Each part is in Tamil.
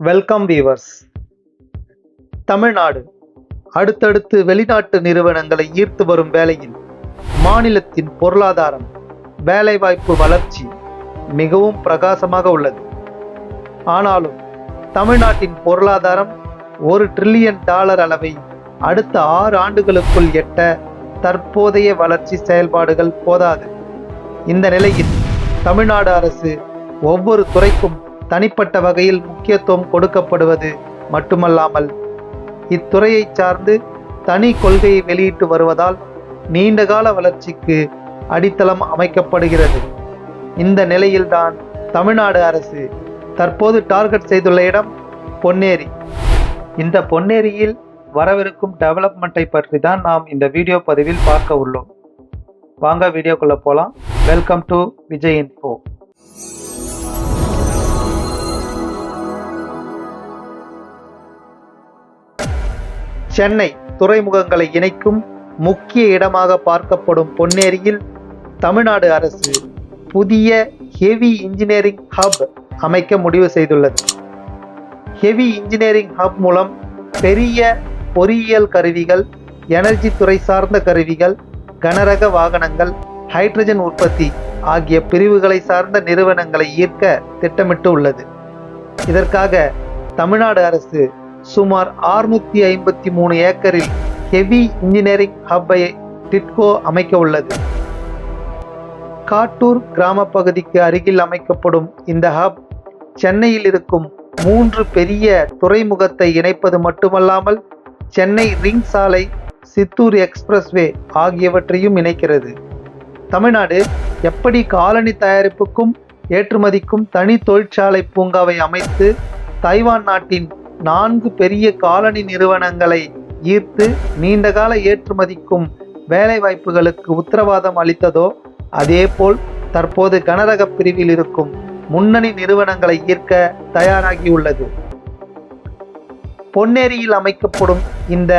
Welcome viewers. தமிழ்நாடு அடுத்தடுத்து வெளிநாட்டு நிறுவனங்களை ஈர்த்து வரும் வேளையில் மாநிலத்தின் பொருளாதாரம், வேலைவாய்ப்பு வளர்ச்சி மிகவும் பிரகாசமாக உள்ளது. ஆனாலும் தமிழ்நாட்டின் பொருளாதாரம் $1 டிரில்லியன் அளவை அடுத்த 6 ஆண்டுகளுக்குள் எட்ட தற்போதைய வளர்ச்சி செயல்பாடுகள் போதாது. இந்த நிலையில் தமிழ்நாடு அரசு ஒவ்வொரு துறைக்கும் தனிப்பட்ட வகையில் முக்கியத்துவம் கொடுக்கப்படுவது மட்டுமல்லாமல் இத்துறையை சார்ந்து தனி கொள்கையை வெளியிட்டு வருவதால் நீண்டகால வளர்ச்சிக்கு அடித்தளம் அமைக்கப்படுகிறது. இந்த நிலையில்தான் தமிழ்நாடு அரசு தற்போது டார்கெட் செய்துள்ள இடம் பொன்னேரி. இந்த பொன்னேரியில் வரவிருக்கும் டெவலப்மெண்ட்டை பற்றி தான் நாம் இந்த வீடியோ பதிவில் பார்க்க உள்ளோம். வாங்க வீடியோக்குள்ள போகலாம். Welcome to Vijay Info. Chennai துறைமுகங்களை இணைக்கும் முக்கிய இடமாக பார்க்கப்படும் பொன்னேரியில் தமிழ்நாடு அரசு புதிய ஹெவி இன்ஜினியரிங் ஹப் அமைக்க முடிவு செய்துள்ளது. ஹெவி இன்ஜினியரிங் ஹப் மூலம் பெரிய பொறியியல் கருவிகள், எனர்ஜி துறை சார்ந்த கருவிகள், கனரக வாகனங்கள், ஹைட்ரஜன் உற்பத்தி ஆகிய பிரிவுகளை சார்ந்த நிறுவனங்களை ஈர்க்க திட்டமிட்டு உள்ளது. இதற்காக தமிழ்நாடு அரசு சுமார் 653 ஏக்கரில் ஹெவி இன்ஜினியரிங் ஹப்பை டிட்கோ அமைக்க உள்ளது. காட்டூர் கிராம பகுதிக்கு அருகில் அமைக்கப்படும் இந்த ஹப் சென்னையில் இருக்கும் 3 பெரிய துறைமுகத்தை இணைப்பது மட்டுமல்லாமல் சென்னை ரிங் சாலை, சித்தூர் எக்ஸ்பிரஸ்வே ஆகியவற்றையும் இணைக்கிறது. தமிழ்நாடு எப்படி காலனி தயாரிப்புக்கும் ஏற்றுமதிக்கும் தனி தொழிற்சாலை பூங்காவை அமைத்து தைவான் நாட்டின் 4 பெரிய காலனி நிறுவனங்களை ஈர்த்து நீண்டகால ஏற்றுமதிக்கும் வேலை வாய்ப்புகளுக்கு உத்தரவாதம் அளித்ததோ, அதேபோல் தற்போது கனரக பிரிவில் இருக்கும் முன்னணி நிறுவனங்களை ஈர்க்க தயாராகியுள்ளது. பொன்னேரியில் அமைக்கப்படும் இந்த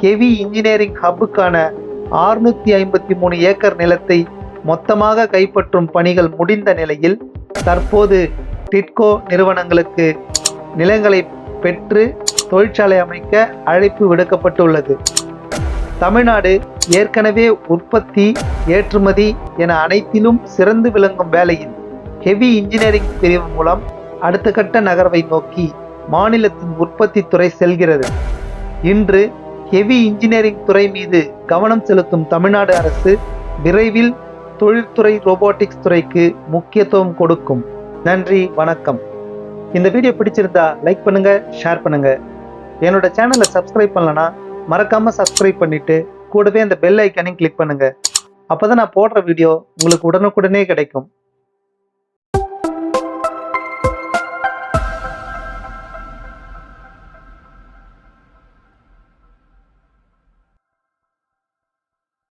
ஹெவி இன்ஜினியரிங் ஹப்புக்கான 653 ஏக்கர் நிலத்தை மொத்தமாக கைப்பற்றும் பணிகள் முடிந்த நிலையில் தற்போது டிட்கோ நிறுவனங்களுக்கு நிலங்களை பெற்று தொழிற்சாலை அமைக்க அழைப்பு விடுக்கப்பட்டுள்ளது. தமிழ்நாடு ஏற்கனவே உற்பத்தி, ஏற்றுமதி என அனைத்திலும் சிறந்து விளங்கும் வேளையில் ஹெவி இன்ஜினியரிங் பிரிவு மூலம் அடுத்த கட்ட நகர்வை நோக்கி மாநிலத்தின் உற்பத்தி துறை செல்கிறது. இன்று ஹெவி இன்ஜினியரிங் துறை மீது கவனம் செலுத்தும் தமிழ்நாடு அரசு விரைவில் தொழில்துறை, ரோபோட்டிக்ஸ் துறைக்கு முக்கியத்துவம் கொடுக்கும். நன்றி, வணக்கம். இந்த வீடியோ பிடிச்சிருந்தா லைக் பண்ணுங்க, ஷேர் பண்ணுங்க. என்னோட சேனலை சப்ஸ்கிரைப் பண்ணலனா மறக்காம சப்ஸ்கிரைப் பண்ணிட்டு கூடவே அந்த பெல் ஐக்கானையும் கிளிக் பண்ணுங்க. அப்பதான் நான் போடுற வீடியோ உங்களுக்கு உடனுக்குடனே கிடைக்கும்.